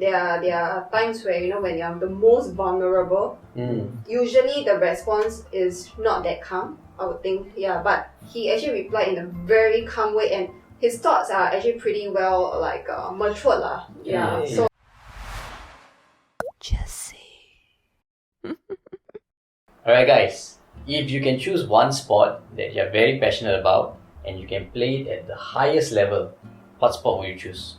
there are times where when you're the most vulnerable, usually the response is not that calm, I would think. Yeah, but he actually replied in a very calm way, and his thoughts are actually pretty well matured lah. Yeah. So Jesse. Alright guys, if you can choose one sport that you're very passionate about and you can play it at the highest level, what sport will you choose?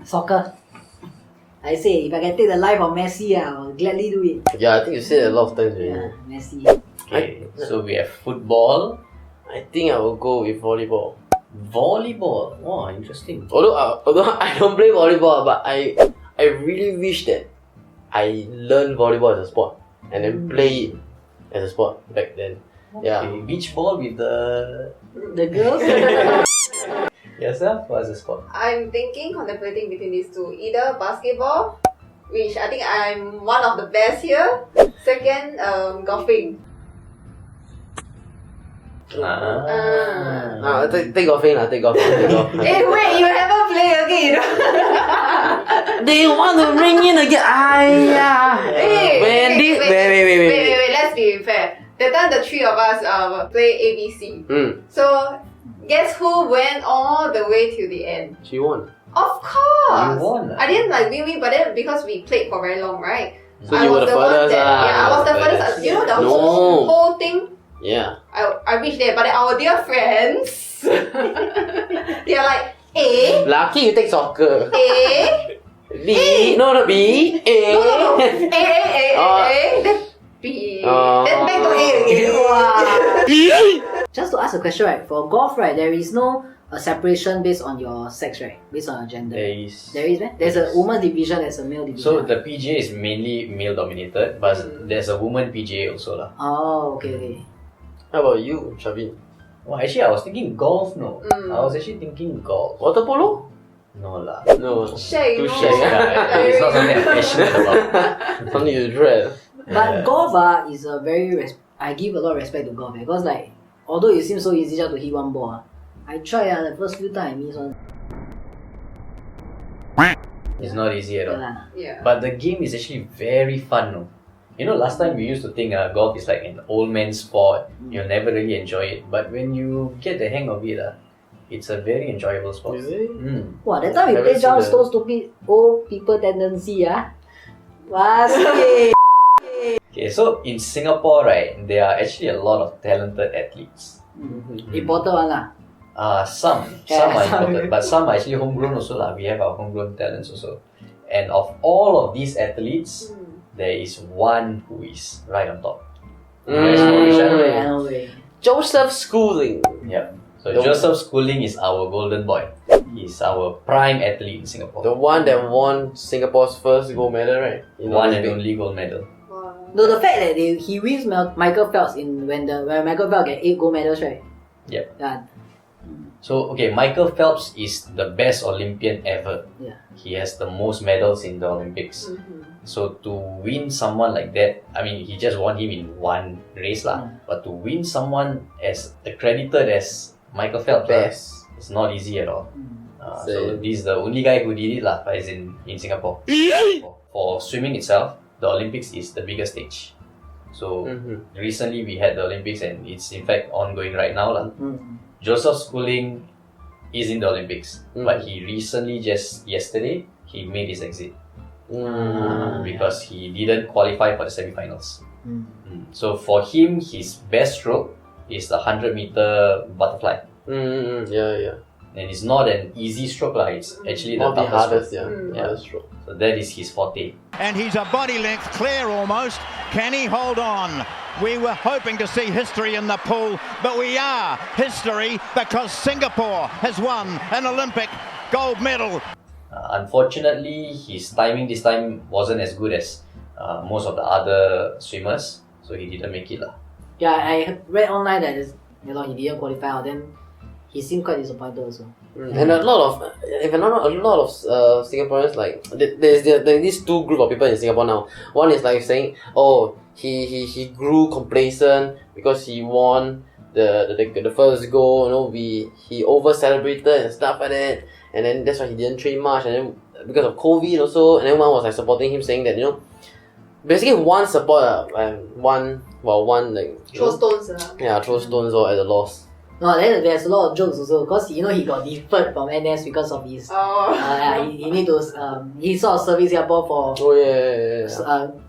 Soccer. I say, if I can take the life of Messi, I will gladly do it. Yeah, I think you said it a lot of times already. Yeah, Messi. Okay, so we have football. I think I will go with volleyball. Volleyball. Wow, interesting. Although I don't play volleyball, but I really wish that I learned volleyball as a sport and then play it as a sport back then. Yeah. Okay, beach ball with the girls? yourself? What's the sport? I'm contemplating between these two. Either basketball, which I think I'm one of the best here. Second, golfing. Take golfing lah, take golfing. Hey, wait, you haven't played again. They want to bring in again. Hey, Wait. Let's be fair. That time the three of us play ABC. So guess who went all the way to the end? She won. Of course. You won. I didn't win, but then because we played for very long, right? So you were the furthest. I was the furthest. You know the whole thing. Yeah. I reached there, but then our dear friends, they are like A. Lucky you take soccer. A. B. No, B. A. No. A. Then B. Then back to A again. Wow. Just to ask a question, right? For golf, right, there is no separation based on your sex, right? Based on your gender. There is. There is, man? There's a woman division, there's a male division. So the PGA is mainly male dominated, but there's a woman PGA also lah. Oh, okay. How about you, Shavin? Well, actually I was thinking golf, no. I was actually thinking golf. Water polo? No lah. No. Shay, Too no. shy. Yeah, it's not something I'm passionate about. Something you dread. But golf is a very... I give a lot of respect to golf because although it seems so easy just to hit one ball, I try the first few times I miss one. It's not easy at all. Yeah. But the game is actually very fun, no? You know, last time we used to think golf is like an old man's sport. You'll never really enjoy it. But when you get the hang of it, it's a very enjoyable sport. Really? Wow, that time we Never play seen just that. those stupid old people tendency, Okay, so in Singapore, right, there are actually a lot of talented athletes. Imported one lah. Some are imported, but some are actually homegrown also lah. We have our homegrown talents also. And of all of these athletes, there is one who is right on top. Joseph Schooling. Yep. So Joseph Schooling is our golden boy. He's our prime athlete in Singapore. The one that won Singapore's first gold medal, right? One and only gold medal. No, the fact that he wins Michael Phelps when Michael Phelps get 8 gold medals, right? Yep. Yeah. So Michael Phelps is the best Olympian ever. Yeah. He has the most medals in the Olympics. So to win someone like that, I mean, he just won him in one race lah. But to win someone as accredited as Michael Phelps, it's not easy at all. So this is the only guy who did it lah, as in Singapore. For swimming itself, the Olympics is the biggest stage. So recently we had the Olympics and it's in fact ongoing right now lah. Joseph Schooling is in the Olympics, but he recently, just yesterday, he made his exit because he didn't qualify for the semi-finals. So for him, his best stroke is the 100-meter butterfly. Yeah. And it's not an easy stroke lah. It's actually the Not the toughest hardest, stroke. hardest stroke. So that is his forte. And he's a body length clear almost. Can he hold on? We were hoping to see history in the pool, but we are history because Singapore has won an Olympic gold medal. Unfortunately, his timing this time wasn't as good as most of the other swimmers, so he didn't make it lah. Yeah, I read online that he didn't qualify, then he seemed quite disappointed also. And a lot of Singaporeans, like there's these two group of people in Singapore now. One is like saying, oh, he grew complacent because he won the first goal. He over celebrated and stuff like that, and then that's why he didn't train much. And then because of COVID also, and everyone was like supporting him, saying that basically one support one like Throw stones. throw stones at the loss. No, then there's a lot of jokes also because he got deferred from NS because of his he need to he sort of service Singapore for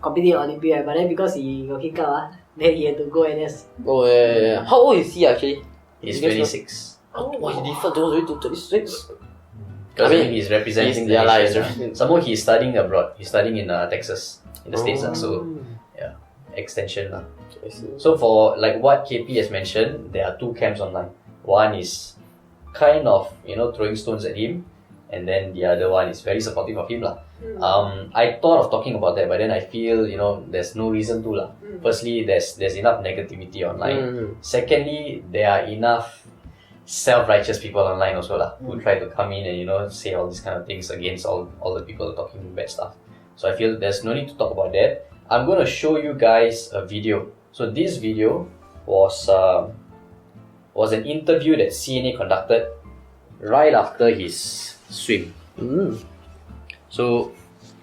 competing in Olympic, right? But then because he got kicked out, then he had to go NS. How old is he actually? He's 26. He deferred all the way to 26. Because he's representing the nation. Some more he's studying abroad. He's studying in Texas, in the States. So yeah, extension. So for like what KP has mentioned, there are two camps online. One is kind of throwing stones at him, and then the other one is very supportive of him . I thought of talking about that, but then I feel there's no reason to . Firstly, there's enough negativity online. Secondly, there are enough self-righteous people online also who try to come in and say all these kind of things against all the people talking bad stuff. So I feel there's no need to talk about that. I'm going to show you guys a video. So this video was an interview that CNA conducted right after his swim. So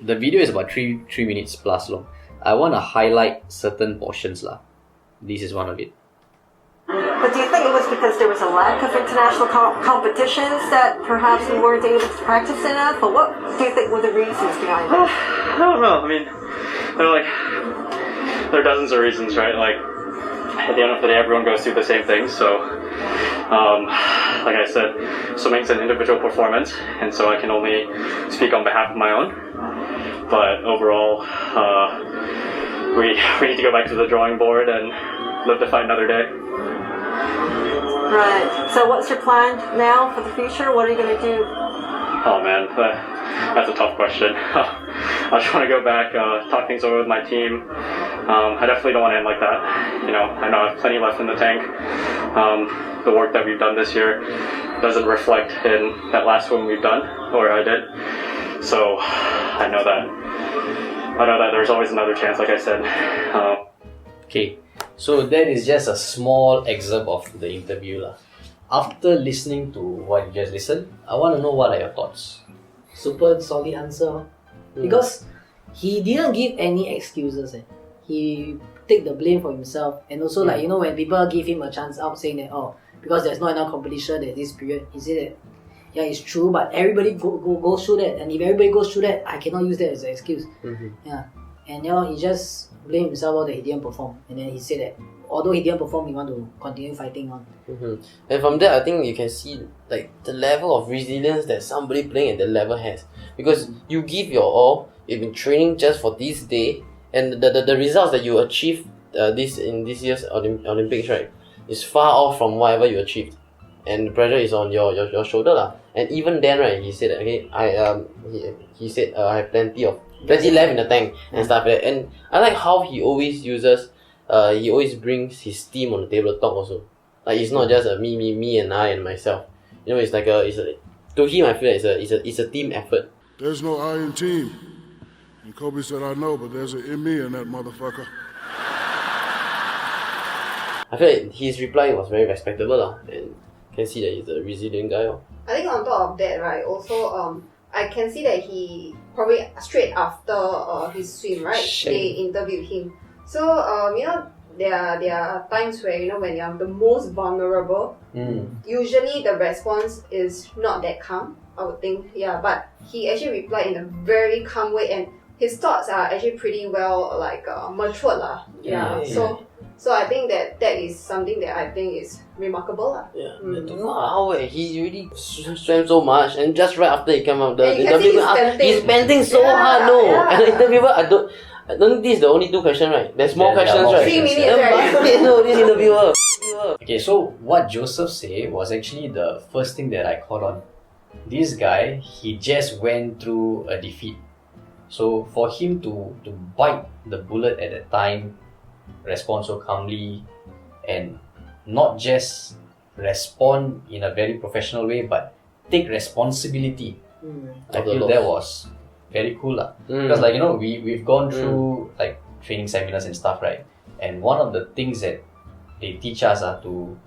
the video is about 3 minutes plus long. I want to highlight certain portions . This is one of it. But do you think it was because there was a lack of international competitions that perhaps we weren't able to practice enough? Or what do you think were the reasons behind it? I don't know. I mean, there are dozens of reasons, right? Like, at the end of the day, everyone goes through the same things. So, like I said, swimming's an individual performance, and so I can only speak on behalf of my own. But overall, we need to go back to the drawing board and live to fight another day. Right. So what's your plan now for the future? What are you going to do? Oh man, that's a tough question. I just want to go back, talk things over with my team. I definitely don't want to end like that. I know I have plenty left in the tank. The work that we've done this year doesn't reflect in that last swim we've done, or I did. So I know that there's always another chance, like I said. Okay, so that is just a small excerpt of the interview . After listening to what you just listened, I want to know what are your thoughts. Super solid answer. Because he didn't give any excuses. He take the blame for himself, and also when people give him a chance out saying that because there's not enough competition at this period, he said that yeah, it's true, but everybody goes through that, and if everybody goes through that, I cannot use that as an excuse. Yeah, and he just blamed himself that he didn't perform, and then he said that although he didn't perform, he want to continue fighting on. And from that, I think you can see like the level of resilience that somebody playing at that level has, because you give your all, you've been training just for this day, and the results that you achieve in this year's Olympics, right, is far off from whatever you achieved, and the pressure is on your shoulder lah. And even then, right, he said, okay, he said I have plenty left in the tank and stuff like that. And I like how he always uses, he always brings his team on the table to talk also. Like it's not just a me and I and myself. It's like to him I feel like it's a team effort. There's no I in team. And Kobe said I know, but there's an in me in that motherfucker. I feel like his reply was very respectable lah, and can see that he's a resilient guy. I think on top of that, right, also I can see that he probably straight after his swim, right, they interviewed him. So there are times where when you're the most vulnerable, usually the response is not that calm, I would think. Yeah, but he actually replied in a very calm way, and his thoughts are actually pretty well matured lah. Yeah. So I think that is something that I think is remarkable lah. Yeah. I don't know how he really swam so much, and just right after he came out, the interviewer he's panting so hard. And the interviewer, I don't think this is the only 2 questions, right? There's more questions, right? 3 minutes, right? No, this interviewer. Okay, so what Joseph said was actually the first thing that I caught on. This guy, he just went through a defeat. So for him to bite the bullet at that time, respond so calmly, and not just respond in a very professional way, but take responsibility. I feel that was very cool lah. Because we've gone through like training seminars and stuff, right? And one of the things that they teach us in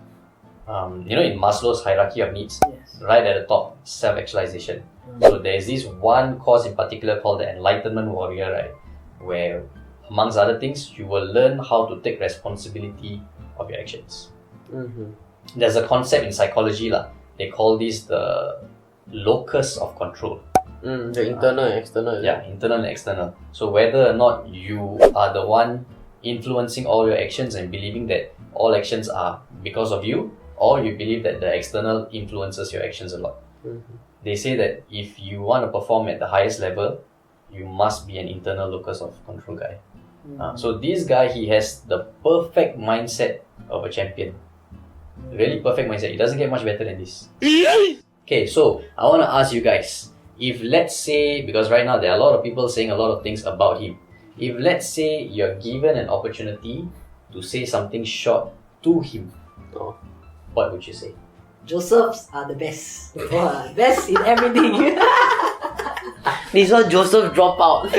Maslow's hierarchy of needs, right at the top, self-actualization. So there's this one course in particular called the Enlightenment Warrior, right? Where, amongst other things, you will learn how to take responsibility of your actions. There's a concept in psychology, they call this the locus of control. The internal and external. Yeah, internal and external. So whether or not you are the one influencing all your actions and believing that all actions are because of you, or you believe that the external influences your actions a lot. They say that if you want to perform at the highest level, you must be an internal locus of control guy. So this guy, he has the perfect mindset of a champion. Really perfect mindset. It doesn't get much better than this. Okay, so I want to ask you guys, if let's say, because right now there are a lot of people saying a lot of things about him, if let's say you're given an opportunity to say something short to him, what would you say? Josephs are the best. Best in everything. This one Joseph drop out.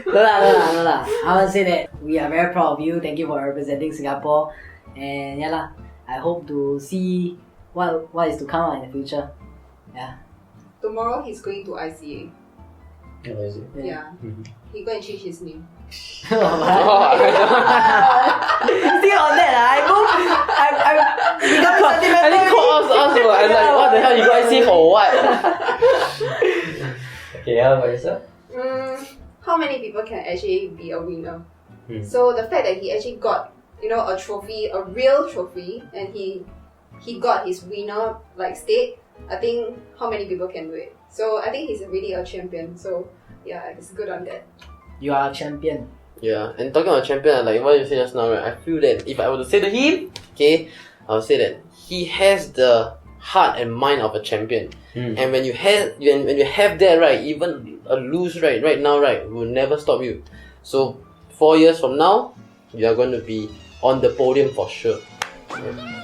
No lah. I want to say that we are very proud of you. Thank you for representing Singapore. And I hope to see what is to come in the future. Yeah. Tomorrow he's going to ICA. What is it? Yeah. He go and change his name. Still on that, I become sentimental. I think call us, I'm like, what the hell, you go IC for what? Okay, how about yourself? How many people can actually be a winner? So the fact that he actually got, a trophy, a real trophy, and he got his winner state, I think how many people can do it? So I think he's really a champion. So yeah, it's good on that. You are a champion. Yeah, and talking about champion, like what you said just now, right? I feel that if I were to say to him, I would say that he has the heart and mind of a champion. And when you have that, right, even a lose right now, right, will never stop you. So 4 years from now, you are going to be on the podium for sure. Yeah.